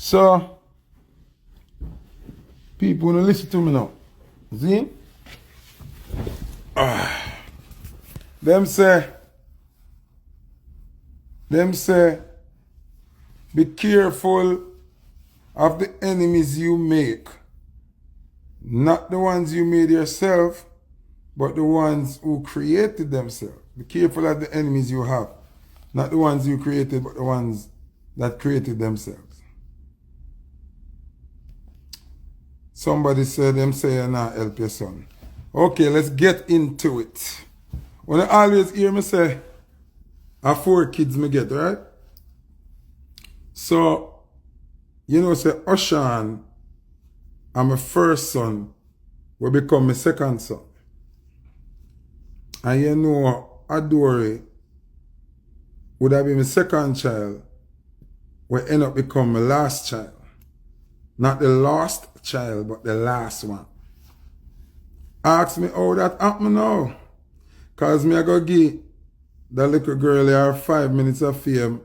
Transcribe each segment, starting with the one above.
So, people wanna listen to me now. See? Them say, be careful of the enemies you make. Not the ones you made yourself, but the ones who created themselves. Be careful of the enemies you have. Not the ones you created, but the ones that created themselves. Somebody said them say you're not help your son. Okay, let's get into it. When I always hear me say, I have 4 kids me get, right? So, you know, say Caan, and my first son will become my second son. And you know, Adore would have been my second child, will end up become my last child. Not the last child, but the last one. Ask me how that happened now. Cause me I go give that little girl here 5 minutes of fame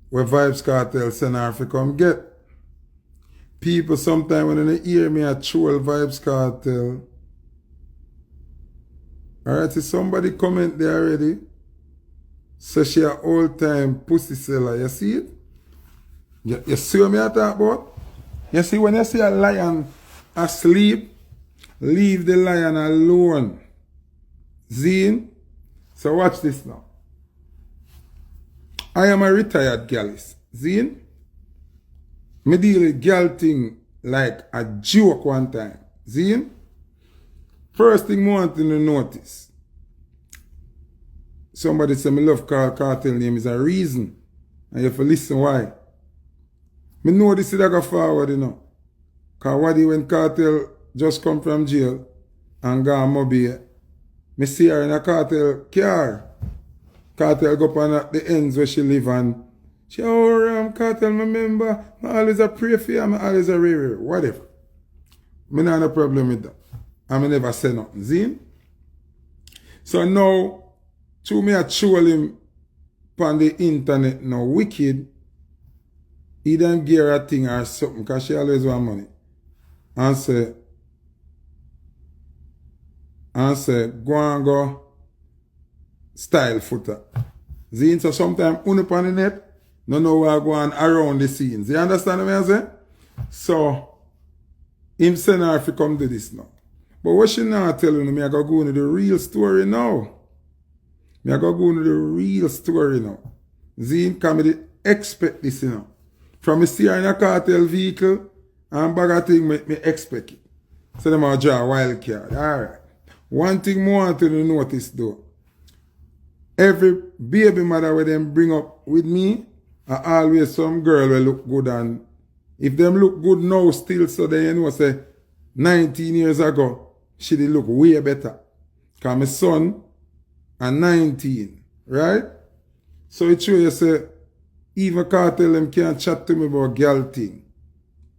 where Vybz Kartel send her to come get. People sometimes when they hear me I troll Vybz Kartel. Alright, so somebody comment there already. So she a old time pussy seller. You see it? You see what me I talk about? You see when you see a lion asleep, leave the lion alone. Zine? So watch this now. I am a retired gallist. Zine? Me deal with gal thing like a joke one time. Zine? First thing I want to notice. Somebody say me love Cartel name is a reason. And you have to listen why. Me know this is a go forward, you know. Cause when Cartel just come from jail and gone Mobile, me see her in a Cartel car. Cartel go up on the ends where she live and she, Cartel, my member, I always a pray for you, I always a rare, whatever. Me not have no problem with that. And me never say nothing, see? So now, through me a troll him on the internet now, wicked, he don't give her a thing or something, because she always want money. And say, go and go style Foota. See, so sometimes on the net, no know what go on around the scenes. You understand what I'm saying? So, him send her to come do this now. But what she not telling me, I gotta go into the real story now. Me I gotta go into the real story now. See, because I expect this, you know. From me see her in a Cartel vehicle, and bag of thing me expect it. So them will draw a wild card. Alright. One thing more I want to notice though. Every baby mother where them bring up with me, are always some girl will look good, and if them look good now still, so then you know say 19 years ago, she did look way better. Cause my son are 19, right? So it's true you say, even Cartel them can't chat to me about girl thing.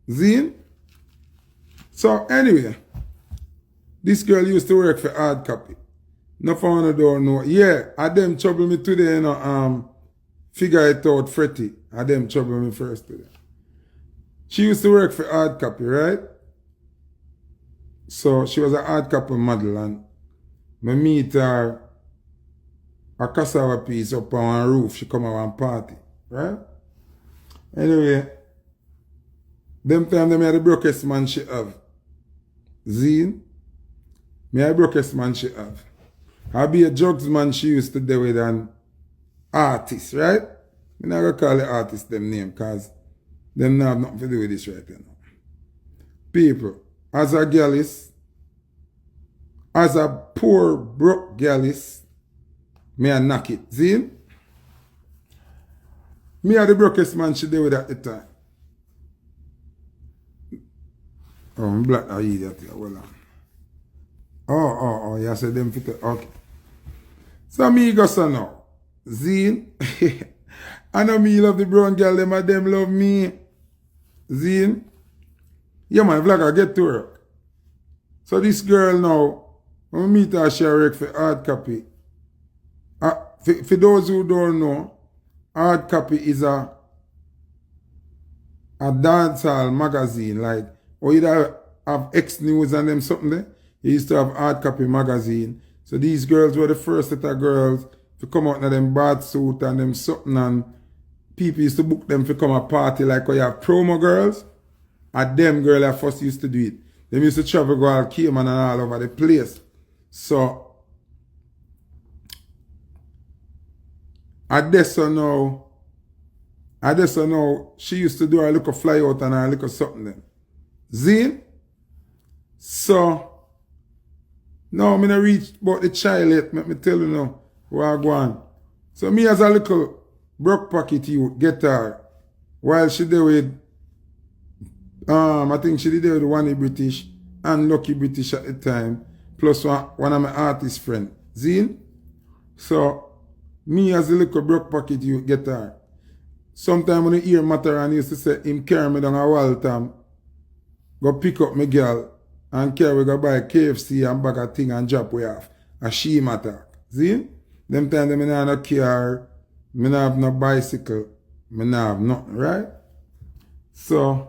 Zine? So anyway, this girl used to work for hard copy. No phone don't know. Yeah, I them trouble me today, you know, figure it out Fretty. I them trouble me first today. She used to work for hard copy, right? So she was a hard copy model, and I meet her a cassava piece up on a roof. She come around party, right? Anyway, them time they had the brokest man she have. Zine, me a brokest man she have. I be a drugs man she used to do with an artist, right? I'm not going to call the artist them name because them not have nothing to do with this right now. People, as a gallist, as a poor broke gallist, me a knock it. See? Me are the brokest man she did with at the time. Oh, I'm black, I idiot here. Well on. Oh, you said them fit. Okay. So me go so now. Zine. I know me love the brown girl, them and them love me. Zine. Yeah man, vlogger, get to work. So this girl now, when we meet her, she work for hard copy. For those who don't know, hard copy is a a dancehall magazine, like, or either have X News and them something there. He used to have hard copy magazine. So these girls were the first set of girls to come out in them bad suit and them something, and people used to book them to come a party like where you have promo girls. And them girls that first used to do it. They used to travel go all Caan and all over the place. So I guess so now she used to do her little fly out and her little something then. Zine? So now I'm gonna reach about the child yet, let me tell you now where I go on. So me as a little broke pocket youth get her while she there with I think she did there with one British and Lucky British at the time, plus one of my artist friend. Zine? So me as a little broke pocket youth get her. Sometimes when you hear Mataran used to say him carry me down a Waltham, go pick up my girl and carry we go buy KFC and bag a thing and drop way off. A she attack. See? Them time them I no car, me no have no bicycle, me no have nothing, right? So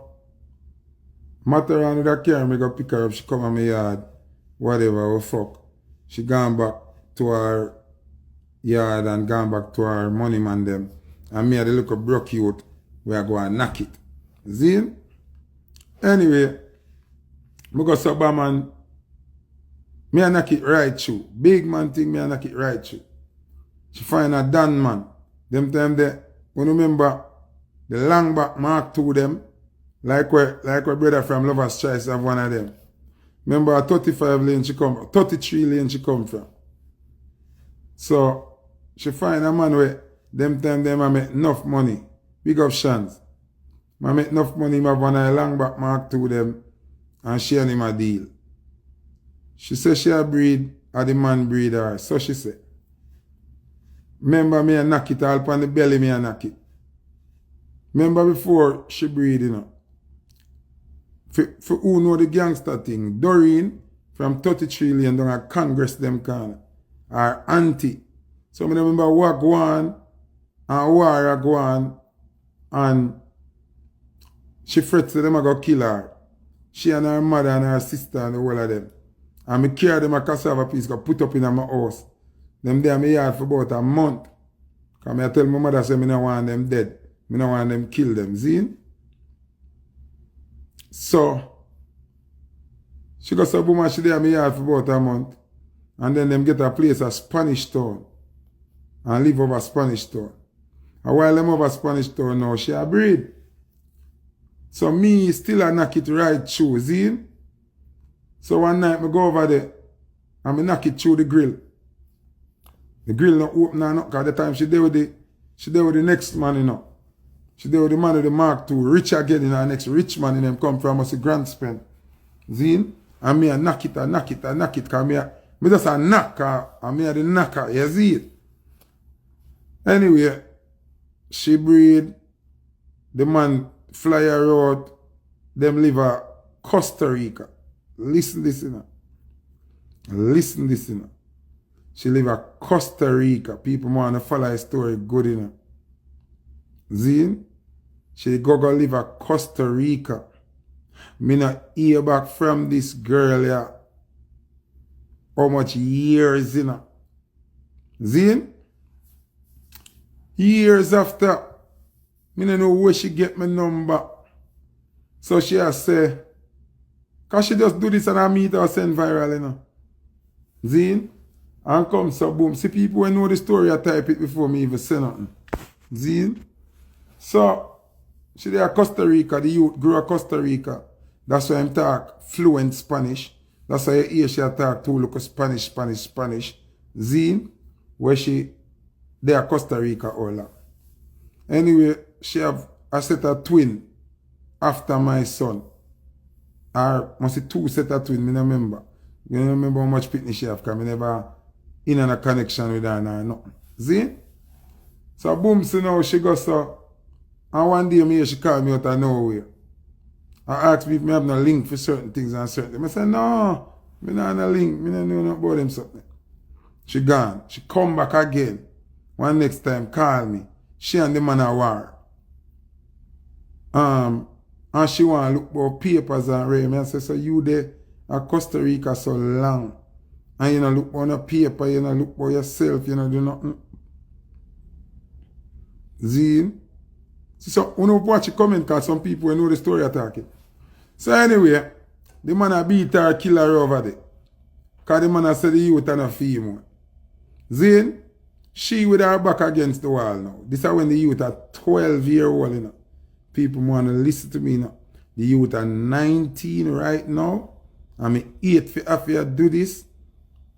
Mataran would have carry me go pick her up, she come on my yard, whatever, fuck. She gone back to her yard and gone back to her money man them. And me had a little broke youth where I go and knock it. See? Anyway, I go so bad man, me a knock it right through. Big man thing, me a knock it right through. She find a Dan man. Them time there, when you remember the long back Mark II them, like where brother from Lover's Choice have one of them. Remember a 35 lane she come, 33 lane she come from. So she find a man where them time them I make enough money. Big up Shans. I make enough money, I have one of the long back Mark II them and she and him a deal. She said she a breed or the man breed her. So she said. Remember me a knock it all upon the belly me a knock it. Remember before she breed, you know. For who know the gangster thing, Doreen from 33 lane down at Congress them corner. Her auntie. So I remember what go on and war go on and she frets them I go kill her. She and her mother and her sister and the whole of them. And me carry them a cassava piece go put up in my house. Them there me yard for about a month. Because I tell my mother say me no want them dead. Me no want them kill them. See? So she got some woman she there me yard for about a month. And then them get a place a Spanish Town. And live over Spanish Town. And while them over Spanish Town now, she a breed. So me still a knock it right through, see? So one night I go over there and I knock it through the grill. The grill not open or not, because at the time she there with the next man, you know. She there with the man with the Mark II, rich again, you know, next rich man in them come from us a grand spend. See? And me a knock it, because me just a knock, and me a the knocker, you see it? Anyway, she breed, the man fly her out, them live in Costa Rica. Listen this, you know. Listen this, you know. She live in Costa Rica. People want to follow her story good, you know. Zine? She go live in Costa Rica. Me not hear back from this girl, yeah. How much years, you know. Zine? Years after, me don't know where she get my number. So she has say, cause she just do this and I meet her send viral, you know. Zine? And come so boom. See people who know the story, I type it before me even say nothing. Zine? So, she there Costa Rica, the youth grew up Costa Rica. That's why I'm talk fluent Spanish. That's why you hear she talk too look Spanish. Zine? Where she there Costa Rica all that. Anyway, she have a set of twin after my son. Or must be two set of twin, I don't remember. I don't remember how much pitney she have because I never in a connection with her or nothing. See? So boom, so now she goes so. And one day me she called me out of nowhere. I asked me if I have no link for certain things and certain things. I said, no, I don't have no link. I don't know nothing about them something. She gone. She come back again. One next time call me. She and the man are war. And she want to look about papers and rare. I say, so you there at Costa Rica so long. And you know, look on a paper, you know, look for yourself, you know, do nothing. Zine. So, you know, watch the comment because some people know the story attacking. So, anyway, the man a beat her, kill her over there. Because the man a said the youth and a female. Zine, she with her back against the wall now. This is when the youth are 12-year-old, you know. People want to listen to me now. The youth are 19 right now. I'm 8 for after do this.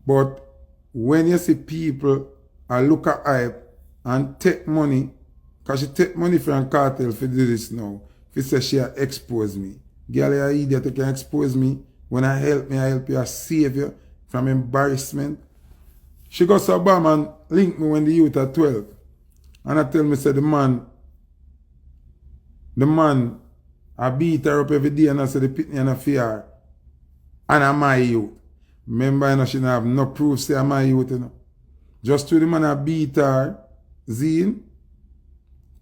But when you see people look at hype and take money, because she take money from cartel for do this now, if say she expose me. Girl, you're an idiot, you can expose me. When I help you, I save you from embarrassment. She got so bam and link me when the youth are 12. And I tell me, say the man, I beat her up every day and I say the pitney and I fear. And I'm my youth. Remember, you know, she don't have no proof say I'm my youth, you know. Just through the man I beat her, Zine.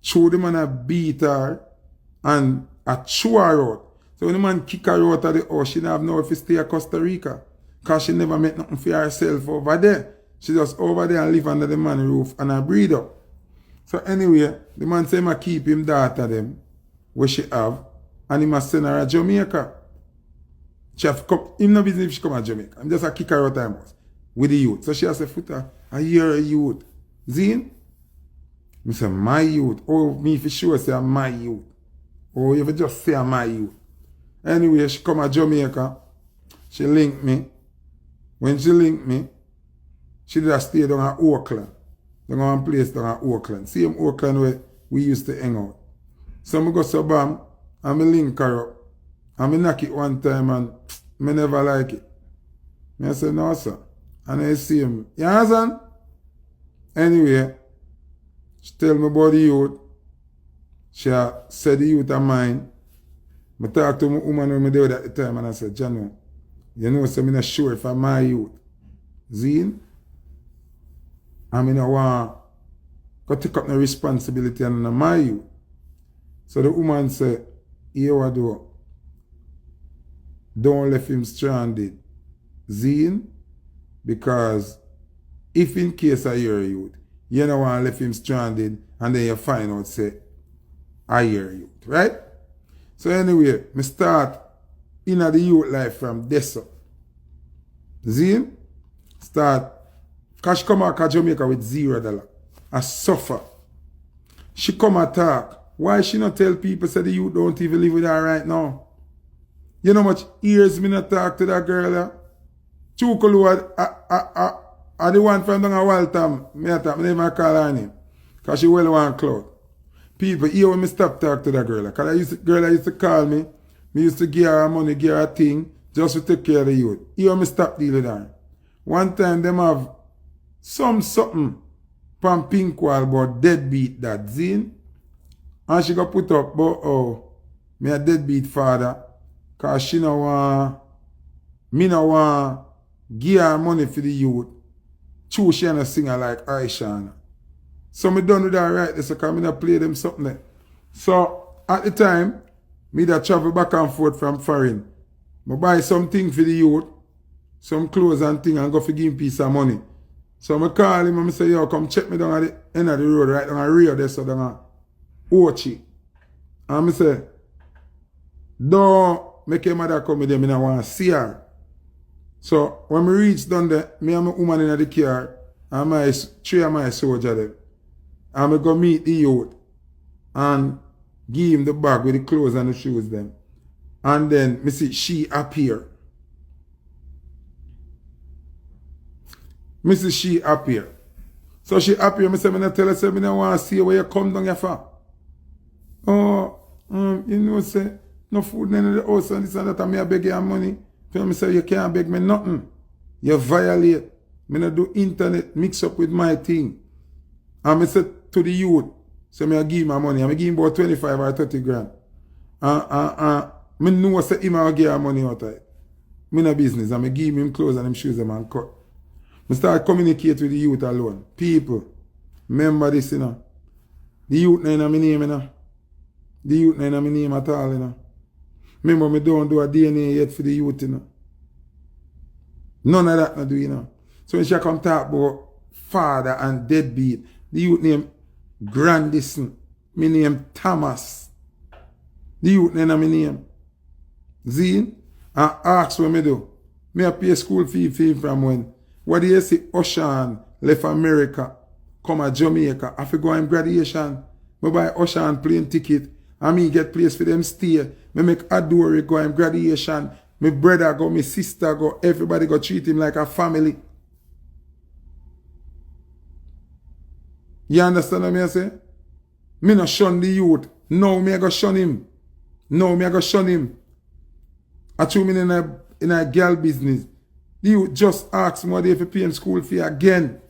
Through the man I beat her and I chew her out. So when the man kick her out of the house, she don't have no if she stay at Costa Rica. Because she never make nothing for herself over there. She just over there and live under the man's roof and I breed up. So anyway, the man say I keep him daughter them, where she have, and he must send her to Jamaica. She have come, him no business if she come to Jamaica. I'm just a kick her out of house with the youth. So she has a Foota, I hear a youth. Zine? I say, my youth. Oh, me for sure say I'm my youth. Oh, you just say I'm my youth. Anyway, she come to Jamaica. She link me. When she link me, she did stay down at Oakland. Down at one place down at Oakland. Same Oakland where we used to hang out. So I go so bam, and I link her up. And I knock it one time and I never like it. I say, no sir. And I see him. You understand? Anyway, she tell me about the youth. She said the youth of mine. I talk to my woman when I there at the time and I said, Jano, you know, so I'm not sure if I'm my youth. Zine? And I don't want to take up the responsibility and I'm my youth. So the woman said, here what do? Don't let him stranded. Zine? Because if in case I hear youth, you don't want to let him stranded and then you find out, say, I hear youth, right? So anyway, I start in the youth life from this up. Zine? Start, because she come back to Jamaica with $0. I suffer. She come attack. Why she not tell people say the youth don't even live with her right now? You know how much years me not talk to that girl? Chukulu are the one from down a Waltham. Me never call her name. Because she well want clout. People, here when me stop talk to that girl. Because girl used to call me. Me used to give her money, give her a thing, just to take care of the youth. Here when me stop dealing with her. One time them have something from Pink Wall about deadbeat that Zine. And she got put up, but me a deadbeat father. Cause she no want, me no want give her money for the youth. True, she ain't singer like Aisha. So me done with her right there, so cause me not play them something there. So at the time, me that travel back and forth from foreign. I buy something for the youth, some clothes and thing, and go for give him piece of money. So I call him and I say, yo, come check me down at the end of the road, right down the rear there, so down at Ochi. And I say, don't make your mother come with them, I don't want to see her. So when we reach down there, me and my woman in the car, and three of my soldiers there. And I go meet the youth and give him the bag with the clothes and the shoes them. And then me see she appear. Me see she appear. So she appear, me say, me not tell her, say, me don't want to see where you come down here for. Oh, you know, say, no food in the house and this and that, and I beg you money. So me say, you can't beg me nothing. You violate. Me not do internet mix up with my thing. And me say to the youth, so me give my money. I give him about 25 or 30 grand. Me know say him I give her money out of it. Me no business. And me give him clothes and him shoes them and cut. Me start communicate with the youth alone. People, remember this, you know. The youth ain't in my name, you know. The youth ain't in my name at all, you know. Remember, me don't do a DNA yet for the youth, you know. None of that I do, you know. So when she come talk about father and deadbeat, the youth name Grandison, me name Thomas. The youth name my name. Zine, and ask what me do. Me a pay school fee from when. What do you see Ocean left America, come to Jamaica, I go on graduation. Me buy Ocean plane ticket, and me get place for them stay. Me make Adore go on graduation. My brother go, my sister go, everybody go treat him like a family. You understand what I say? Me no shun the youth. No, me I go shun him. No, me I go shun him. I threw me in a girl business. The youth just ask me what they pay him school fee again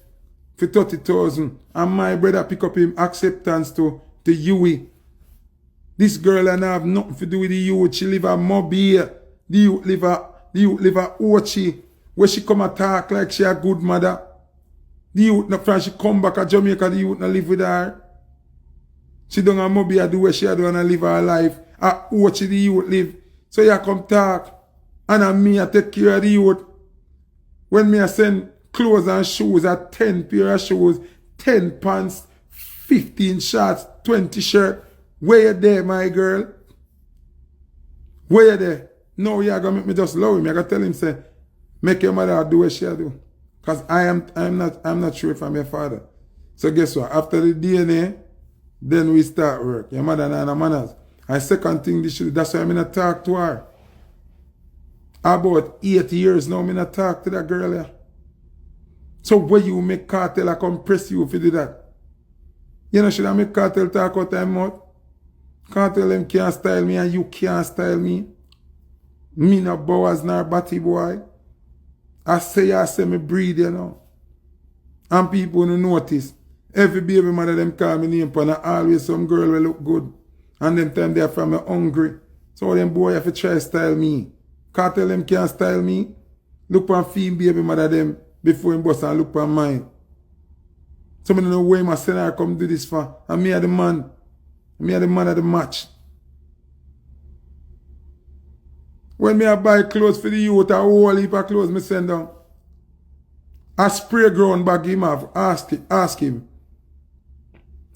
for 30,000. And my brother pick up him acceptance to Yui. This girl and I have nothing to do with the youth. She live a Mobile. The youth live a Ochi. Where she come and talk like she a good mother. The youth not from she come back to Jamaica, the youth not live with her. She don't have Mobile do where she do and live her life. At Ochi the youth live. So you come talk. And me I take care of the youth. When me I send clothes and shoes at 10 pair of shoes, 10 pants, 15 shorts, 20 shirts. Where you there, my girl? Where you there? No, you are going to make me just love him. I got to tell him, say, make your mother do what she do. Because I'm not sure if I'm your father. So guess what? After the DNA, then we start work. Your mother and her manners. And second thing, that's why I'm not talk to her. About 8 years now, I'm not talk to that girl here. So when you make cartel, I come press you if you do that. You know, should I make cartel talk out time out? Cartel them can't style me and you can't style me. Me no Bowers nor Batty boy. I say me breed, you know. And people don't notice. Every baby mother them call me name and always some girl will look good. And them time they are from me hungry. So them boy have to try style me. Cartel them can't style me. Look on female baby mother them before him bust and look on mine. So I don't know where my son come do this for. And me are the man. Me are the man of the match. When me I buy clothes for the youth, a whole heap of clothes me send down. A spray ground bag him have. Ask him.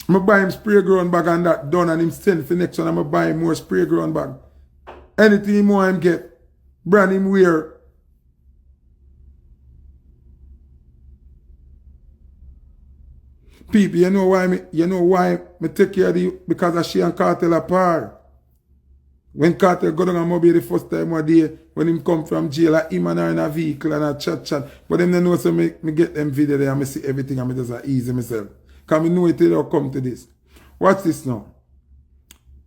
I buy him spray ground bag and that done and him send for next one. I buy him more spray ground bag. Anything he want him get. Brand him wear. People, you know why me take care of you? Because of she and Cartel apart. When Cartel go down and Moby the first time one day, when him come from jail, like him and her in a vehicle and a chat. But them they know so me get them video there and me see everything and me just easy myself. Because me know it will come to this. Watch this now.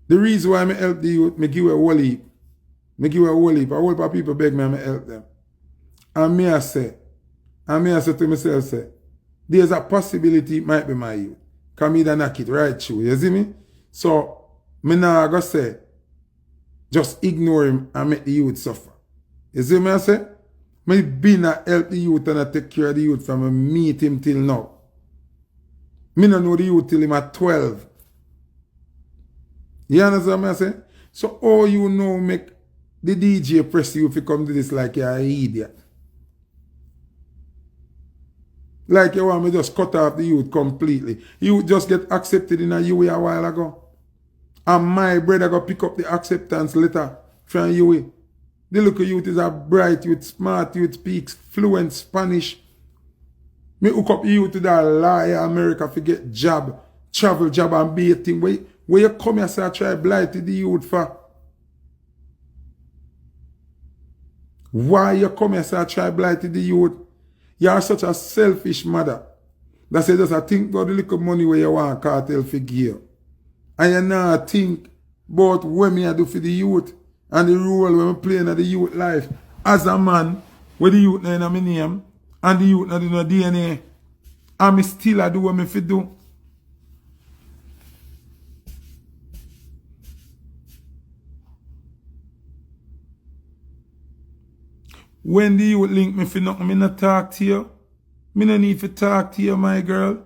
The reason why me help the youth, me give a whole heap. Me give a whole heap. A whole heap of people beg me and me help them. And me I say to myself, say, there's a possibility it might be my youth. Because me da knock it right through. You see me? So, me now go say, just ignore him and make the youth suffer. You see me I say? Me been a help the youth and I take care of the youth from I meet him till now. Me no know the youth till him at 12. You understand what I say? So all you know make the DJ press you if you come to this like you're an idiot. Like you want me just cut off the youth completely. You just get accepted in a UE a while ago. And my brother go pick up the acceptance letter from UE. The local youth is a bright youth, smart youth, speaks fluent Spanish. Me hook up you to that liar America for get job, travel job and be a thing. Where you come here say I try blight the youth for? Why you come here say I try blight the youth? You are such a selfish mother. That say just I think about the little money where you want cartel for give. And you now think about what me I do for the youth and the role when I play in the youth life. As a man, with the youth in my name and the youth not in no DNA, and me still I do what me fit do. When the youth link me for nothing, me not talk to you. Me no need to talk to you, my girl.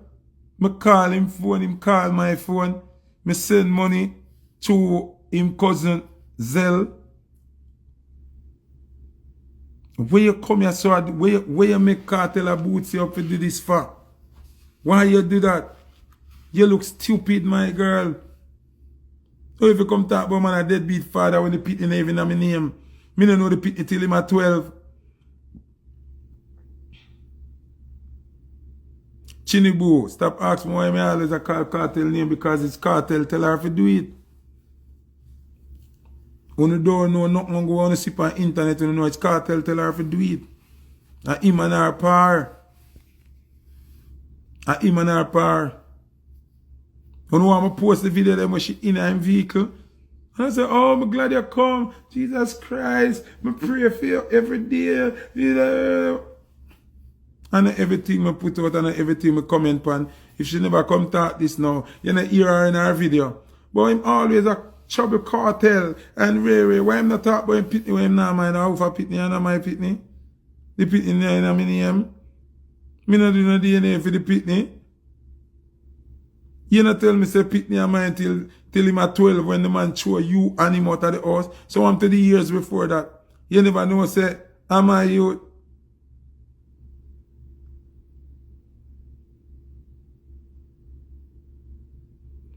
Me call him phone, him call my phone. Me send money to him cousin Zell Where you come here, so where you make cartel a boots you up to do this for? Why you do that? You look stupid, my girl. So if you come talk about man a deadbeat father when the pitney not even have my name, me don't know the pitney till him at 12. Chinibu, stop asking me why I always a call cartel name because it's cartel. Tell her if you do it. When you don't know nothing, go on to sip on internet and you know it's cartel. Tell her if you do it. And him and her par. And him and her par. When I want to post the video them when she in her vehicle. And I say, oh, I'm glad you come. Jesus Christ. I pray for you every day. And everything I put out and everything I comment on. If she never come talk this now, you know, hear her in her video. But I'm always a trouble cartel and Ray. Why I'm not talk about him pitney when I'm not mind how for pitney and not my pitney? The pitney in my name. Me not do no DNA for the pitney. You not tell me say pitney and mine till him at 12 when the man throw you and him out of the house. So I'm to the years before that. You never know say, am I youth?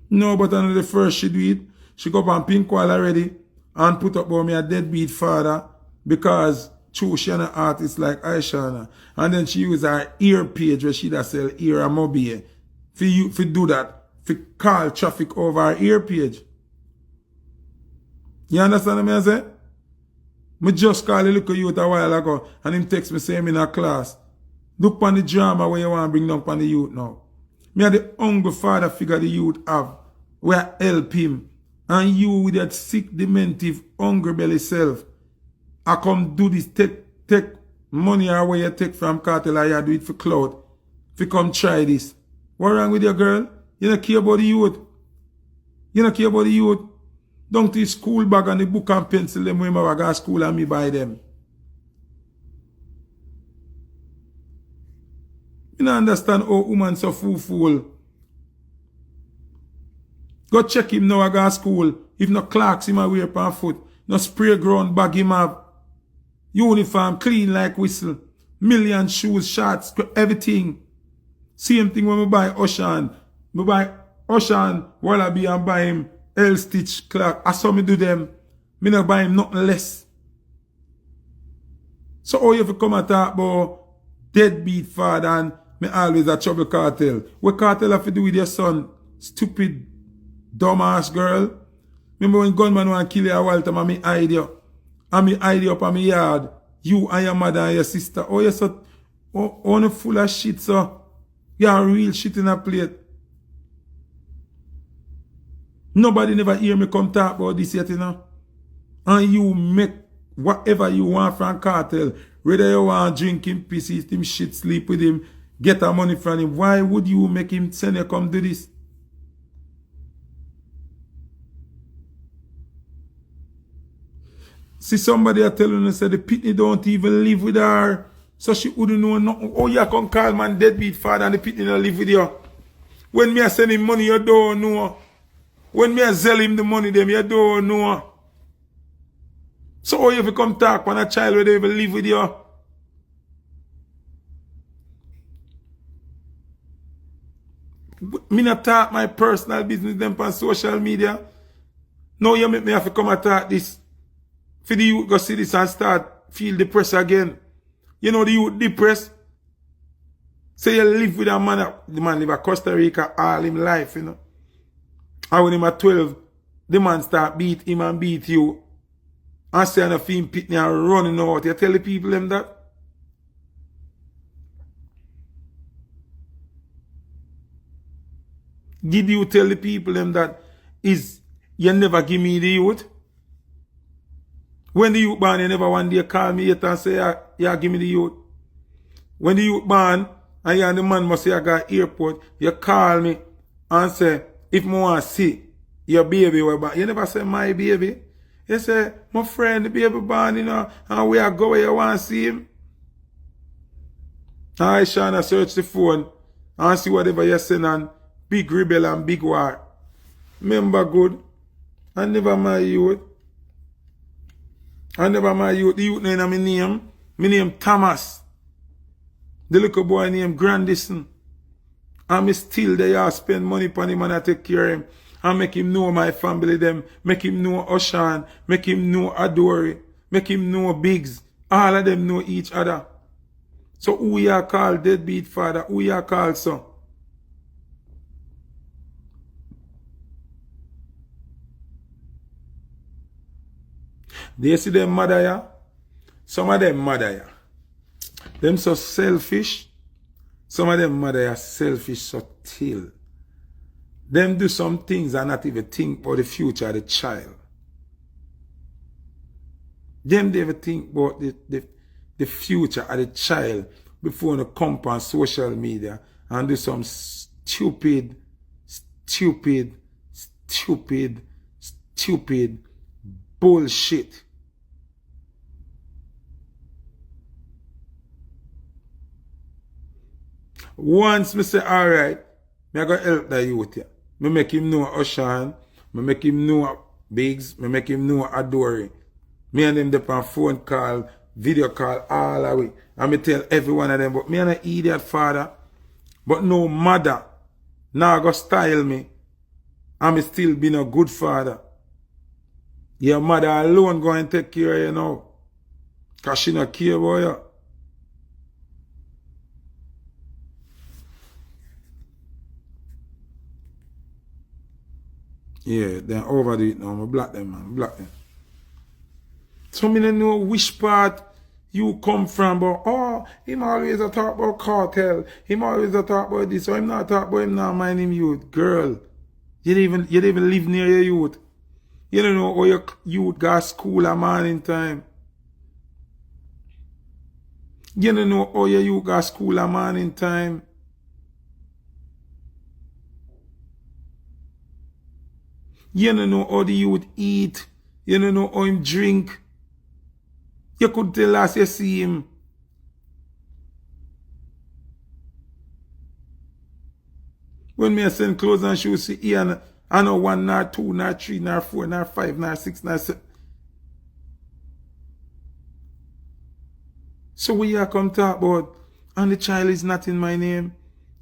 No, but on the first she do it, she go up on pink wall already and put up about me a deadbeat father because true she an artist like Aishana. And then she use her ear page where she da sell ear and mobile. For do that, for call traffic over her ear page. You understand what I say? Me just call a little youth a while ago and him text me saying I'm in a class. Look on the drama where you want to bring down on the youth now. Me are the hungry father figure the youth have. Where I help him. And you with that sick, dementive, hungry belly self. I come do this, take money away you take from cartel and you do it for clout. If you come try this. What wrong with your girl? You don't care about the youth. You don't care about the youth. Don't take school bag and the book and pencil them when I go to school and me buy them. You don't understand how woman so fool. Go check him now I go to school. If no clocks him a wear on foot. No spray ground bag him up. Uniform clean like whistle. Million shoes, shorts, everything. Same thing when I buy Ocean. I buy Ocean, Wallaby and buy him L-Stitch clock. I saw me do them. Me not buy him nothing less. So how you have to come and talk about deadbeat father and me always a trouble cartel. What cartel have to do with your son? Stupid, dumbass girl. Remember when gunman want to kill you a while time and me hide you. And me hide you up on my yard. You and your mother and your sister. Oh, you're so full of shit, so. You're real shit in a plate. Nobody never hear me come talk about this yet, you know. And you make whatever you want from cartel. Whether you want drink him, piss, eat him, shit, sleep with him, get the money from him. Why would you make him send you come do this? See somebody are telling us that the pitney don't even live with her. So she wouldn't know nothing. Oh, you can call man deadbeat father and the pitney don't live with you. When me I send him money, you don't know. When me I sell him the money, them you don't know. So how you have come talk when a child where they even live with you? Me not talk my personal business them on social media. No, you make me have to come and talk this. For the youth go see this and start feel depressed again. You know the youth depressed. Say you live with a man, the man live in Costa Rica all him life, you know. And when him at 12, the man start beat him and beat you. And say enough him pitney and running out. You tell the people them that? Did you tell the people them that is you never give me the youth? When the youth born, you never one day call me yet and say, yeah, give me the youth. When the youth born, and you and the man must say, I got airport, you call me and say, if I want to see your baby, you never say, my baby. You say, my friend, the baby born, you know, and we are going, you want to see him. I shall search the phone and see whatever you send on big rebel and big war. Remember good, I never my youth. I never my youth, the youth name in my name. Me name Thomas. The little boy named Grandison. And me still there spend money on him and I take care of him. And make him know my family them. Make him know Oshan. Make him know Adore. Make him know Biggs. All of them know each other. So who you call deadbeat father? Who you call son? Do you see them mother ya? Some of them mother ya. Them so selfish. Some of them mother ya selfish so till. Them do some things and not even think about the future of the child. Them they even think about the future of the child before they come on social media and do some stupid bullshit. Once me say, alright, me I go help the youth here. Me make him know Oshan, me make him know Biggs, me make him know Adore. Me and them dep on phone call, video call all the way. And me tell every one of them, but me and an idiot father, but no mother, now go style me, and me still been a good father. Your mother alone go and take care of you now. Cause she not care about you. Yeah, then overdo it now. I block them, man. Block them. So me don't know which part you come from, but him always a talk about cartel. Him always a talk about this. So him not talk about him not mind him youth. Girl, you don't even live near your youth. You don't know how your youth got school at morning time. You don't know how your youth got school at morning time. You don't know how the youth eat. You don't know how him drink. You could tell us you see him. When me send clothes and shoes, see Ian, I know 1, nor 2, nor 3, nor 4, nor 5, nor 6, nor 7. So we are come talk about, and the child is not in my name,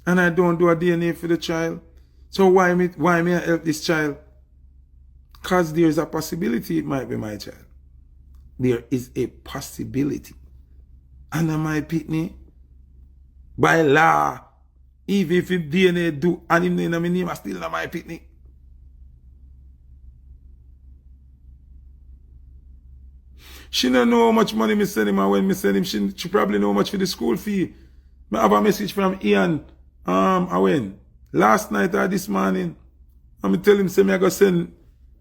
and I don't do a DNA for the child. So why me I help this child? Because there is a possibility it might be my child. There is a possibility. And my pitney, by law, even if him DNA do and him in my name, I still not my pitney. She don't know how much money me send him, and when me send him, she probably know how much for the school fee. I have a message from Ian, when? Last night or this morning. And me tell him, say me I go send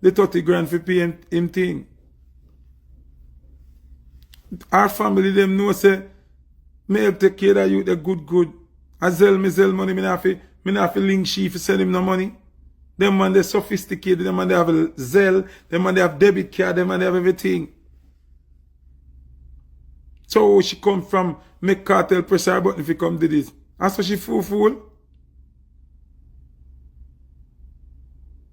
the 30 grand for pay him thing. Our family them know say me help take care of you the good. I sell money, me not fi link she fi send him no money. Them man they sophisticated, them man they have a Zelle, them man they have debit card, them man they have everything. So she come from make cartel press her button if you come to this. And so she fool.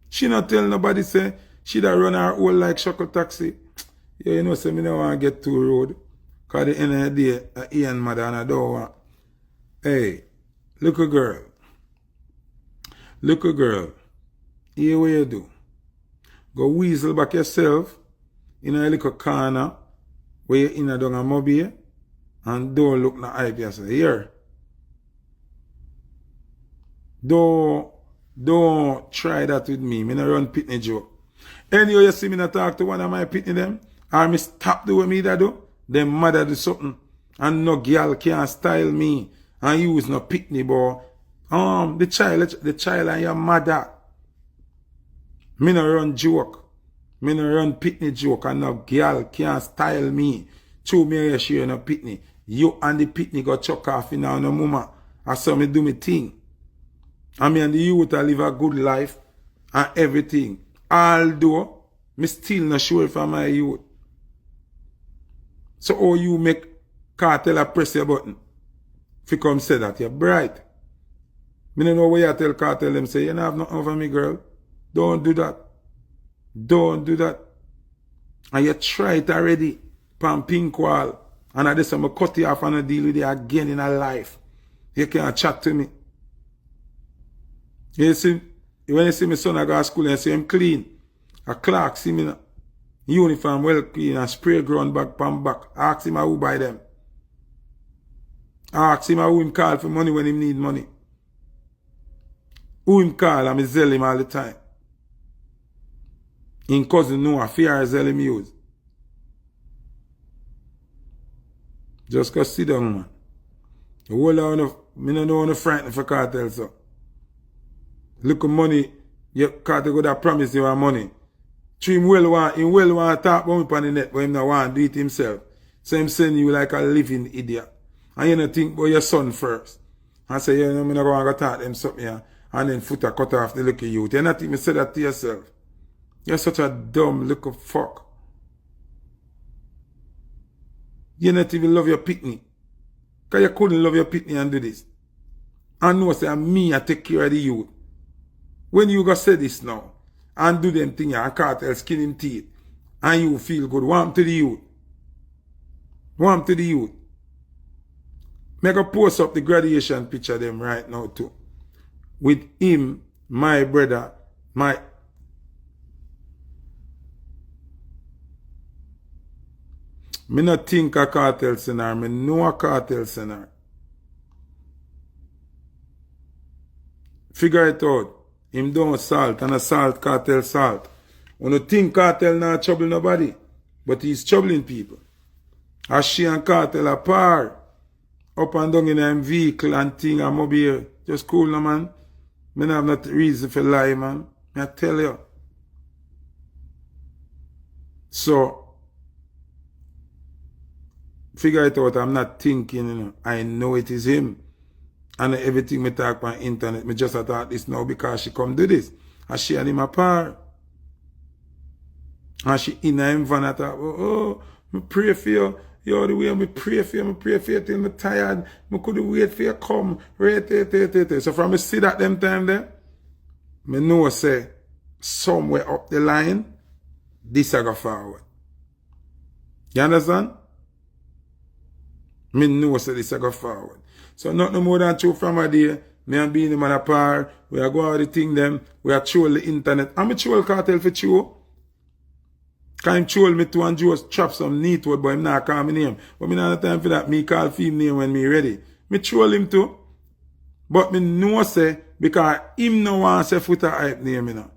She not tell nobody say she da run her whole like Shuckle taxi. Yeah, you know, say me no want to get to road. Cause the end of the day, Ian mother and I don't want. Hey, look a girl. Here what you do. Go weasel back yourself in a little corner where you in a down a mobile and don't look na hype yourself. Here. Don't try that with me. Me no run pitney joke. Anyway, you see me not talk to one of my pitney them, or me stop the way me that do, them mother do something, and no girl can style me, and use no pitney boy. The child and your mother. Me no run joke. Me no run pitney joke, and no girl can style me. True me share no pitney. You and the pitney go chuck off in no mama. I saw me do me thing. And me and the youth live a good life and everything. Although, me still not sure for my youth. So how you make cartel a press your button? If you come say that, you're bright. Me don't know where you tell cartel them say, you don't have nothing over me, girl. Don't do that. Don't do that. And you try it already. Pan pink wall. And I just I'm cut you off and I deal with you again in a life. You can't chat to me. You see, when you see my son I go to school and you see him clean. A clerk see me uniform well clean and spray ground back pan back. Ask him who buy them. Ask him who him call for money when he need money. Who him call and I zell him all the time. In cousin know a fear zell him use. Just go sit down, man. The whole lot of, me don't know how to frighten for cartel, so. Look at money, your cartel go that promise you money. So him well want to talk about me on the net, but him not want to do it himself. So him send you like a living idiot. And you don't think about your son first. And say, you know, I'm not going to talk to them something here. And then Foota cut off the little youth. You're not even say that to yourself. You're such a dumb little fuck. You not even love your pitney. Because you couldn't love your pitney and do this. And know say me I take care of the youth. When you go say this now and do them things and cartel skin him teeth and you feel good, warm to the youth. Warm to the youth. Make a post up the graduation picture of them right now too. With him, my brother, me not think a cartel scenario, me know a cartel scenario. Figure it out. Him don't salt and a salt cartel salt. When you think cartel not trouble nobody, but he's troubling people. As she and cartel are par, up and down in a vehicle and thing and mobile. Just cool no man. Me not have no reason for lie, man. I tell you. So, figure it out, I'm not thinking, you know. I know it is him. And everything me talk on internet, me just thought this now because she come do this. And she and him apart. And she in him van I thought, oh, me pray for you. Yo, the way me pray for you till me tired. Me couldn't wait for you come. So from me see that them time there, me know say, somewhere up the line, this I go forward. You understand? Me know say this I go forward. So not no more than two from a day, me and being them on a par, we are go all the thing them, we are troll the internet. I'm a troll cartel for troll. Can him troll me too and just trap some neat word, but him not call me name. But me not have time for that, me call him name when me ready. Me troll him too. But me know say, because him no want say Foota hype name, you know.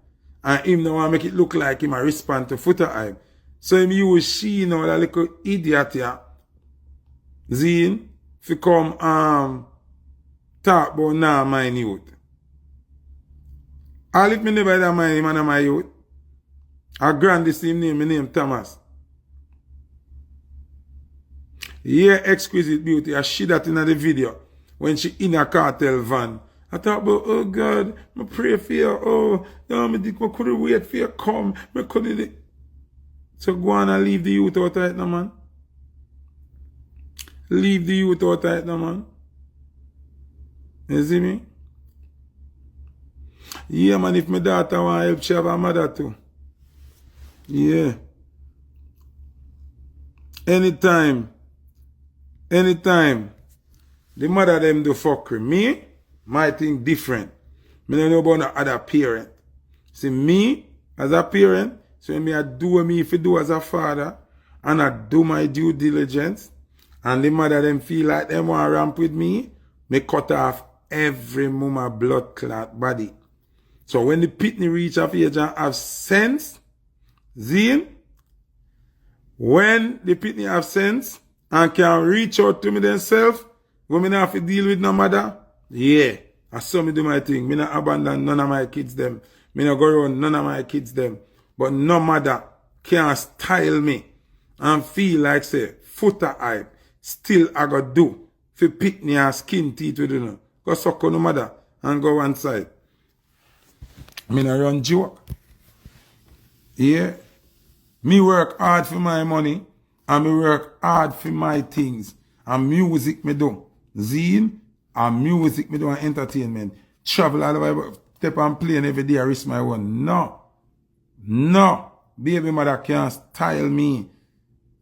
And him no want make it look like him a respond to Foota hype. So him use she, you know, that little idiot here. Zine, fi come talk about nah my youth. All if me never that mind him and my youth. A grandest him name, me name Thomas. Yeah, exquisite beauty. I see that in the video. When she in a cartel van. I thought about, oh God, I pray for you. Oh, no, I couldn't wait for you to come. I couldn't. So go on and leave the youth out right now, man. Leave the youth out right now, man. You see me? Yeah, man, if my daughter want help, she have a mother too. Yeah. Anytime, the mother them do fuckery. Me, my thing different. Me don't know about no other parent. See, me, as a parent, so me I do what me if I do as a father, and I do my due diligence, and the mother them feel like them want to ramp with me cut off every mama blood clot body. So when the pitney reach of age and have sense, Zine, when the pitney have sense and can reach out to me themselves, when me not have to deal with no mother, yeah, I saw me do my thing. Me not abandon none of my kids them. Me not go around none of my kids them. But no mother can style me and feel like say, Foota hype, still I go do for pitney and skin teeth with you. Go suck on no mother and go one side. Me not run joke. Yeah. Me work hard for my money and me work hard for my things. And music me do. Zine and music me do and entertainment. Travel all over, step and plane every day, I risk my one. No. No. Baby mother can't style me.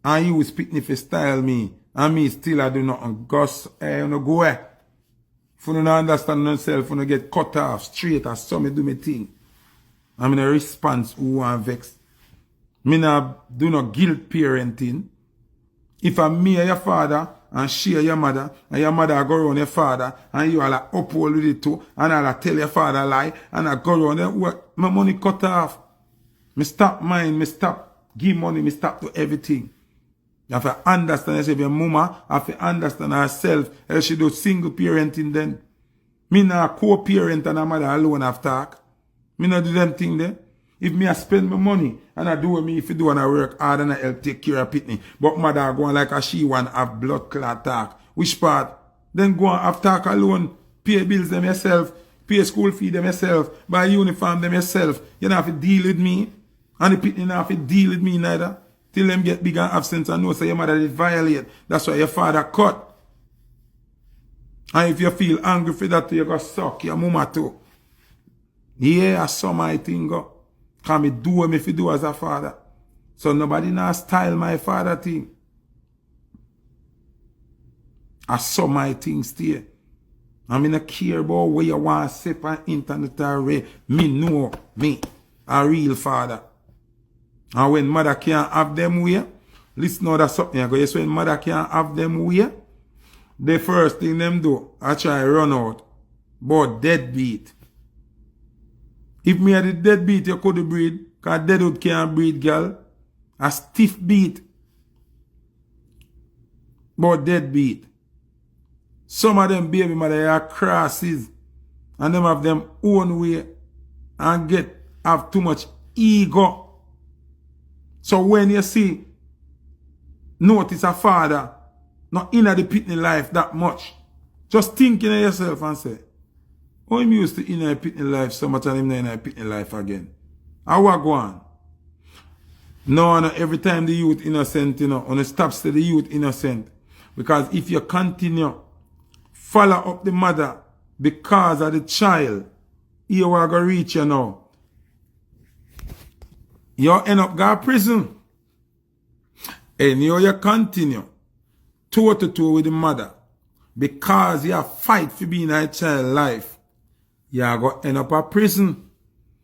And you speak me for style me. And me still I do nothing. Gus, you no go away. If you don't understand yourself, you no get cut off straight as some me do me thing. I'm in a response who want vex. Me not do no guilt parenting. If I'm me or your father, and she or your mother, and your mother go around your father, and you are like uphold with it too, and I'll tell your father lie, and I go around there, my money cut off. Me stop mine, me stop give money, me stop do everything. You have to understand yourself, your mama have to understand herself, else she do single parenting then. Me not co-parent and a mother alone have talk. Me not do them thing there. If me I spend my money and I do what me if you do and I work hard and I help take care of Pitney. But mother go on like a she one have blood clot talk. Which part? Then go on have talk alone. Pay bills them yourself. Pay school fee them yourself. Buy uniform them yourself. You don't have to deal with me. And the Pitney don't have to deal with me neither. Till them get big and absent and know say your mother did violate. That's why your father cut. And if you feel angry for that, you go suck your mama too. Yeah, I saw my thing go. Can me do what me fi do as a father. So nobody now style my father thing. I saw my thing stay. I mean, I care about where you want to set on internet or where. Me know me, a real father. And when mother can't have them way, listen now that's something I go. Yes, when mother can't have them way, the first thing them do, I try run out. But deadbeat. If me had the deadbeat, you could breed. Because deadwood can't breed, girl. A stiff beat. But deadbeat. Some of them baby mother are crosses. And them have them own way. And have too much ego. So when you see, notice a father not in the Pitney life that much. Just thinking of yourself and say, oh, I'm used to in a Pitney life so much and I'm not in a Pitney life again. How I go on? No, every time the youth innocent, on the stops to the youth innocent. Because if you continue, follow up the mother because of the child, you are going to reach you now. You end up going to prison. And you continue toe to toe with the mother because you fight for being a child life. You are going to end up in prison.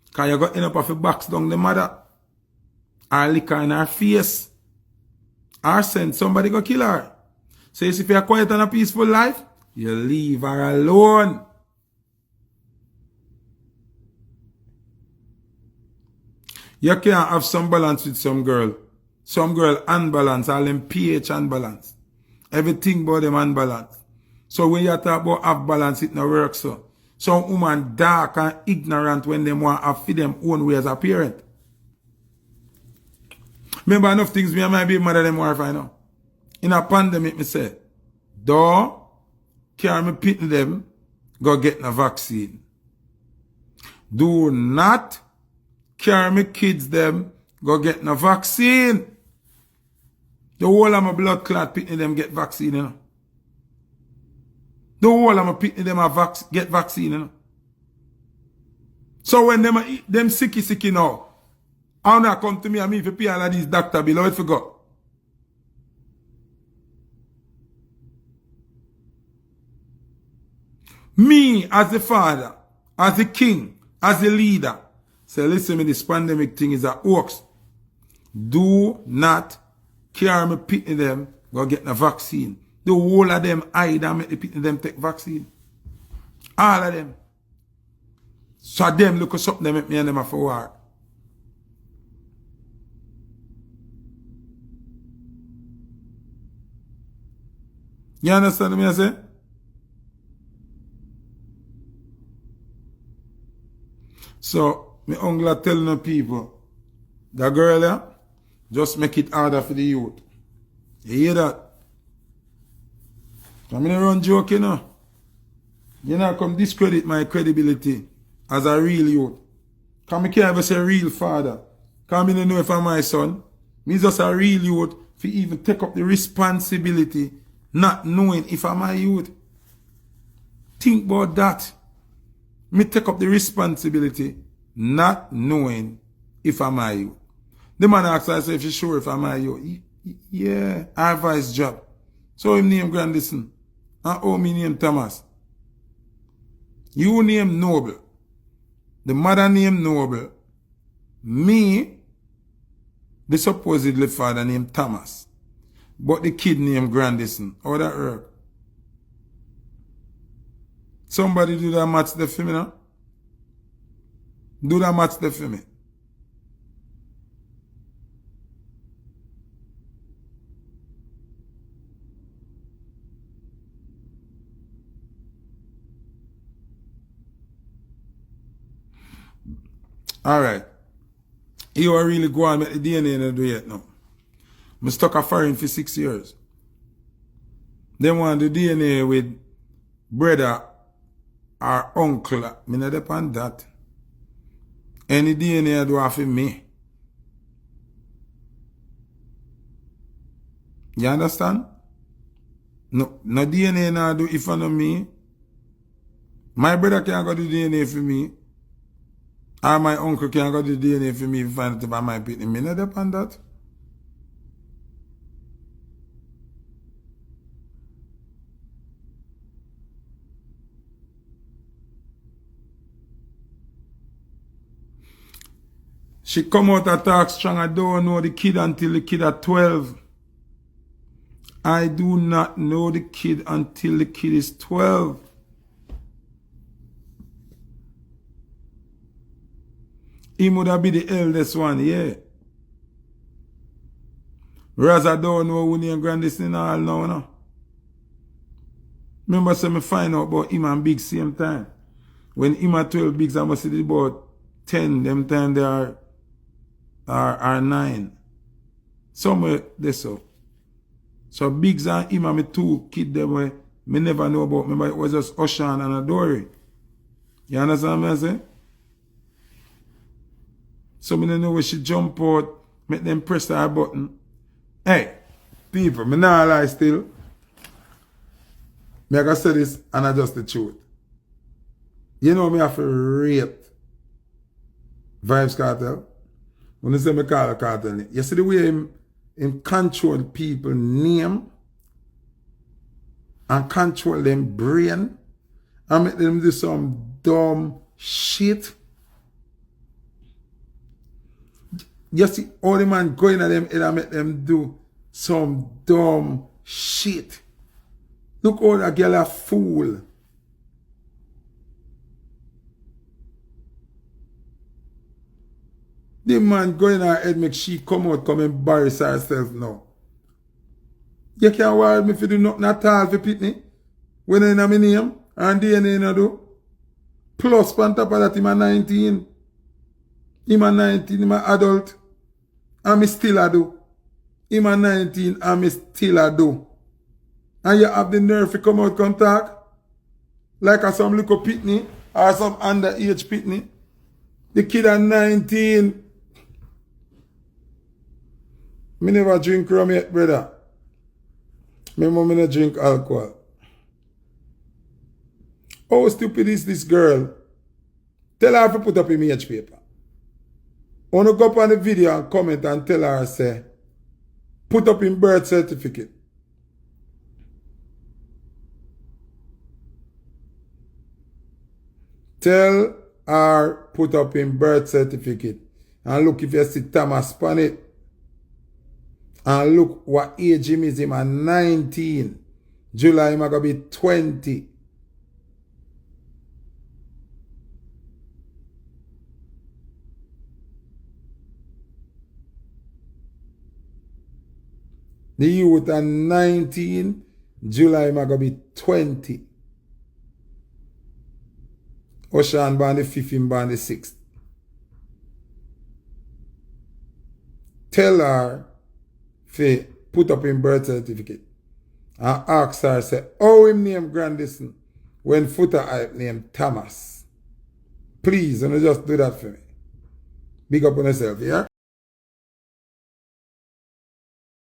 Because you are going to end up with box down the mother. Or lick her in her face. Or send somebody go kill her. So if you are quiet and a peaceful life, you leave her alone. You can't have some balance with some girl. Some girl unbalanced, all them pH unbalanced. Everything about them unbalanced. So when you talk about have balance, it no work so. Some woman dark and ignorant when they want to feed them own way as a parent. Remember enough things me and my baby mother them want to find out. In a pandemic, me say, don't carry me pitting them, go get a vaccine. Do not carry me kids them, go get a vaccine. The whole of my blood clot pitting them get vaccine, you know. The whole of my pitting them get vaccine, you know. So when them sicky now, how now come to me and me if you pay all of these doctor bill, how it forgot? Me as the father, as the king, as the leader, say listen me, this pandemic thing is a hoax. Do not carry me pitting them, go get a vaccine. The whole of them hide and make the pitting them take vaccine. All of them. So them look at something they make me and them have to work. You understand what I say? So, me uncle telling the people, the girl there, just make it harder for the youth. You hear that? I'm going to run joke, you know. You know, come discredit my credibility as a real youth. Because I can't ever say real father. Because I don't know if I'm my son. Me just a real youth for even take up the responsibility not knowing if I'm my youth. Think about that. Me take up the responsibility not knowing if I'm my youth. The man asks, I say, if you're sure if I'm my youth. Yeah, I have his job. So him name Grandison. And how me name Thomas. You name Noble. The mother name Noble. Me, the supposedly father named Thomas. But the kid named Grandison. How that work? Somebody do that match there for me now? Do that match there for me. Alright. You are really go and make the DNA and do it now. I stuck a foreign for 6 years. They want the DNA with brother or uncle. I not depend that. Any DNA I do have for me. You understand? No DNA now do if I know me. My brother can't go do DNA for me. Or my uncle can't go do DNA for me if I find out about my pitney. Me not depend that. She come out and talk strong. I don't know the kid until the kid at 12. I do not know the kid until the kid is 12. He would have been the eldest one, yeah. Whereas I don't know who name Grandison all now, no. Remember, so me find out about him and Big same time. When him at 12, Bigs I must see about 10, them time they are 9. Somewhere they so. So Biggs and him and me two kids them where me never know about. Remember it was just Oshan and Adori. You understand what I'm saying? So me don't know where she jump out, make them press that button. Hey, people, me not lie still. Me I can say this and I just the truth. You know me have to rate Vibes Cartel. When you say me call a cartel, you see the way him control people name and control them brain and make them do some dumb shit. You see all the man going at them head and make them do some dumb shit. Look how that girl a fool. The man going her head make she come out, come embarrass herself now. You can't worry me if you do nothing at all for Pitney. When I know my name and DNA no do. Plus on top of that, him a 19. Him a 19, him a adult. And me still a do. Him a 19 and me still a do. And you have the nerve to come out come talk. Like a some little Pitney or some underage Pitney. The kid at 19. Me never drink rum yet, brother. Me mom not drink alcohol. How stupid is this girl? Tell her to put up image paper. I want to go up on the video and comment and tell her, say, put up in birth certificate. Tell her put up in birth certificate. And look if you see Thomas on it. And look what age him is. Him at 19. July him going to be 20. The youth at 19, July him going to be 20. Oshan born the 5th, him born the 6th. Tell her to put up in birth certificate. And ask her, say, how him name Grandison when Foota hype name Thomas. Please, and just do that for me. Big up on yourself, yeah?